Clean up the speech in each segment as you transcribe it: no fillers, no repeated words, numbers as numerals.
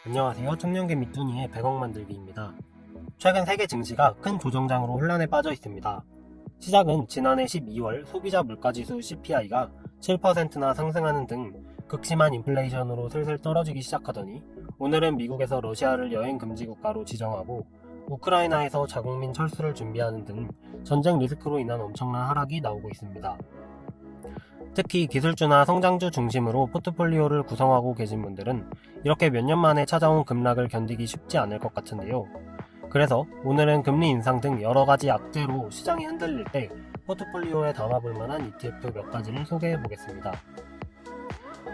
안녕하세요. 청년개 밑둥이의 100억 만들기입니다. 최근 세계 증시가 큰 조정장으로 혼란에 빠져 있습니다. 시작은 지난해 12월 소비자 물가지수 CPI가 7%나 상승하는 등 극심한 인플레이션으로 슬슬 떨어지기 시작하더니 오늘은 미국에서 러시아를 여행 금지 국가로 지정하고 우크라이나에서 자국민 철수를 준비하는 등 전쟁 리스크로 인한 엄청난 하락이 나오고 있습니다. 특히 기술주나 성장주 중심으로 포트폴리오를 구성하고 계신 분들은 이렇게 몇 년 만에 찾아온 급락을 견디기 쉽지 않을 것 같은데요. 그래서 오늘은 금리 인상 등 여러 가지 악재로 시장이 흔들릴 때 포트폴리오에 담아볼 만한 ETF 몇 가지를 소개해 보겠습니다.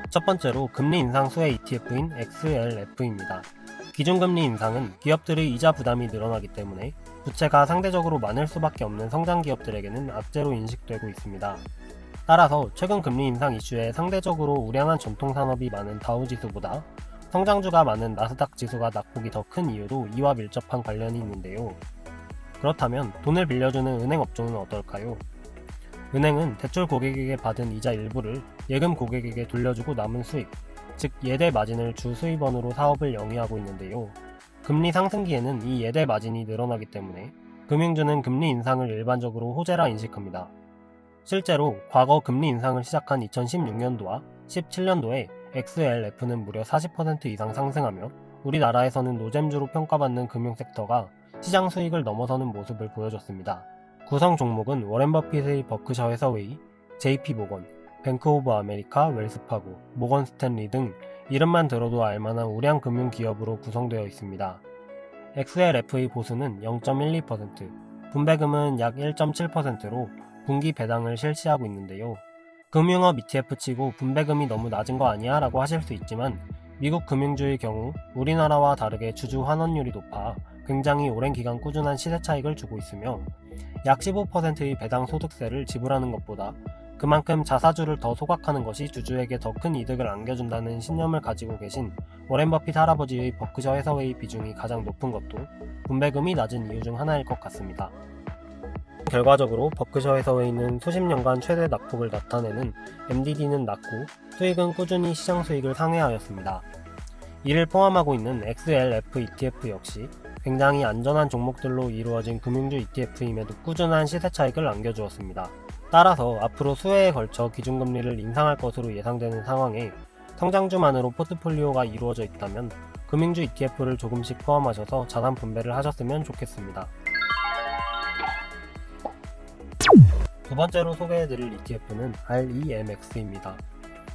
첫 번째로 금리 인상 수혜 ETF인 XLF입니다. 기준금리 인상은 기업들의 이자 부담이 늘어나기 때문에 부채가 상대적으로 많을 수밖에 없는 성장 기업들에게는 악재로 인식되고 있습니다. 따라서 최근 금리 인상 이슈에 상대적으로 우량한 전통 산업이 많은 다우지수보다 성장주가 많은 나스닥 지수가 낙폭이 더 큰 이유도 이와 밀접한 관련이 있는데요. 그렇다면 돈을 빌려주는 은행 업종은 어떨까요? 은행은 대출 고객에게 받은 이자 일부를 예금 고객에게 돌려주고 남은 수익, 즉 예대 마진을 주 수입원으로 사업을 영위하고 있는데요. 금리 상승기에는 이 예대 마진이 늘어나기 때문에 금융주는 금리 인상을 일반적으로 호재라 인식합니다. 실제로 과거 금리 인상을 시작한 2016년도와 17년도에 XLF는 무려 40% 이상 상승하며 우리나라에서는 노잼주로 평가받는 금융섹터가 시장 수익을 넘어서는 모습을 보여줬습니다. 구성 종목은 워렌 버핏의 버크셔 해서웨이, JP모건, 뱅크 오브 아메리카, 웰스파고, 모건 스탠리 등 이름만 들어도 알만한 우량 금융 기업으로 구성되어 있습니다. XLF의 보수는 0.12%, 분배금은 약 1.7%로 분기 배당을 실시하고 있는데요. 금융업 ETF치고 분배금이 너무 낮은 거 아니야? 라고 하실 수 있지만 미국 금융주의 경우 우리나라와 다르게 주주 환원율이 높아 굉장히 오랜 기간 꾸준한 시세 차익을 주고 있으며 약 15%의 배당 소득세를 지불하는 것보다 그만큼 자사주를 더 소각하는 것이 주주에게 더 큰 이득을 안겨준다는 신념을 가지고 계신 워렌 버핏 할아버지의 버크셔 해서웨이 비중이 가장 높은 것도 분배금이 낮은 이유 중 하나일 것 같습니다. 결과적으로 버크셔 해서웨이는 수십 년간 최대 낙폭을 나타내는 MDD는 낮고 수익은 꾸준히 시장 수익을 상회하였습니다. 이를 포함하고 있는 XLF ETF 역시 굉장히 안전한 종목들로 이루어진 금융주 ETF임에도 꾸준한 시세 차익을 안겨주었습니다. 따라서 앞으로 수회에 걸쳐 기준금리를 인상할 것으로 예상되는 상황에 성장주만으로 포트폴리오가 이루어져 있다면 금융주 ETF를 조금씩 포함하셔서 자산 분배를 하셨으면 좋겠습니다. 두 번째로 소개해드릴 ETF는 REMX입니다.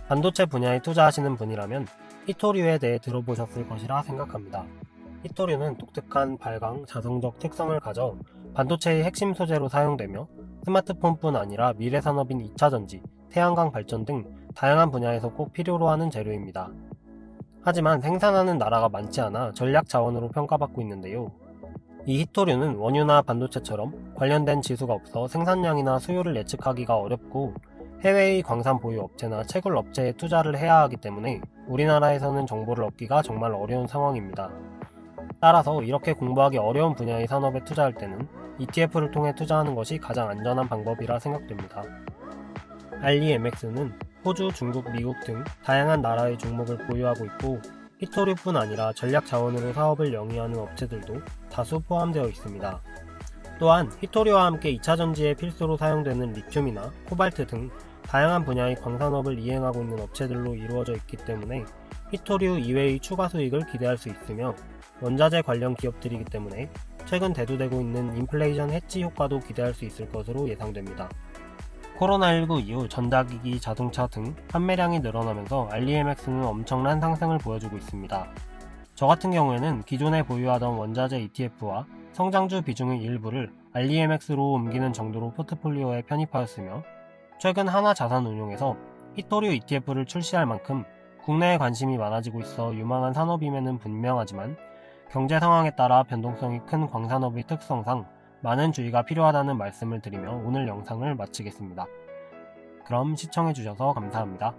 반도체 분야에 투자하시는 분이라면 히토류에 대해 들어보셨을 것이라 생각합니다. 히토류는 독특한 발광, 자성적 특성을 가져 반도체의 핵심 소재로 사용되며 스마트폰뿐 아니라 미래 산업인 2차전지, 태양광 발전 등 다양한 분야에서 꼭 필요로 하는 재료입니다. 하지만 생산하는 나라가 많지 않아 전략 자원으로 평가받고 있는데요. 이 히토류는 원유나 반도체처럼 관련된 지수가 없어 생산량이나 수요를 예측하기가 어렵고 해외의 광산 보유 업체나 채굴 업체에 투자를 해야 하기 때문에 우리나라에서는 정보를 얻기가 정말 어려운 상황입니다. 따라서 이렇게 공부하기 어려운 분야의 산업에 투자할 때는 ETF를 통해 투자하는 것이 가장 안전한 방법이라 생각됩니다. REMX는 호주, 중국, 미국 등 다양한 나라의 종목을 보유하고 있고 히토류뿐 아니라 전략 자원으로 사업을 영위하는 업체들도 다수 포함되어 있습니다. 또한 히토류와 함께 2차전지에 필수로 사용되는 리튬이나 코발트 등 다양한 분야의 광산업을 이행하고 있는 업체들로 이루어져 있기 때문에 히토류 이외의 추가 수익을 기대할 수 있으며 원자재 관련 기업들이기 때문에 최근 대두되고 있는 인플레이션 해치 효과도 기대할 수 있을 것으로 예상됩니다. 코로나19 이후 전자기기, 자동차 등 판매량이 늘어나면서 REMX는 엄청난 상승을 보여주고 있습니다. 저 같은 경우에는 기존에 보유하던 원자재 ETF와 성장주 비중의 일부를 REMX로 옮기는 정도로 포트폴리오에 편입하였으며 최근 하나자산운용에서 히토류 ETF를 출시할 만큼 국내에 관심이 많아지고 있어 유망한 산업임에는 분명하지만 경제 상황에 따라 변동성이 큰 광산업의 특성상 많은 주의가 필요하다는 말씀을 드리며 오늘 영상을 마치겠습니다. 그럼 시청해주셔서 감사합니다.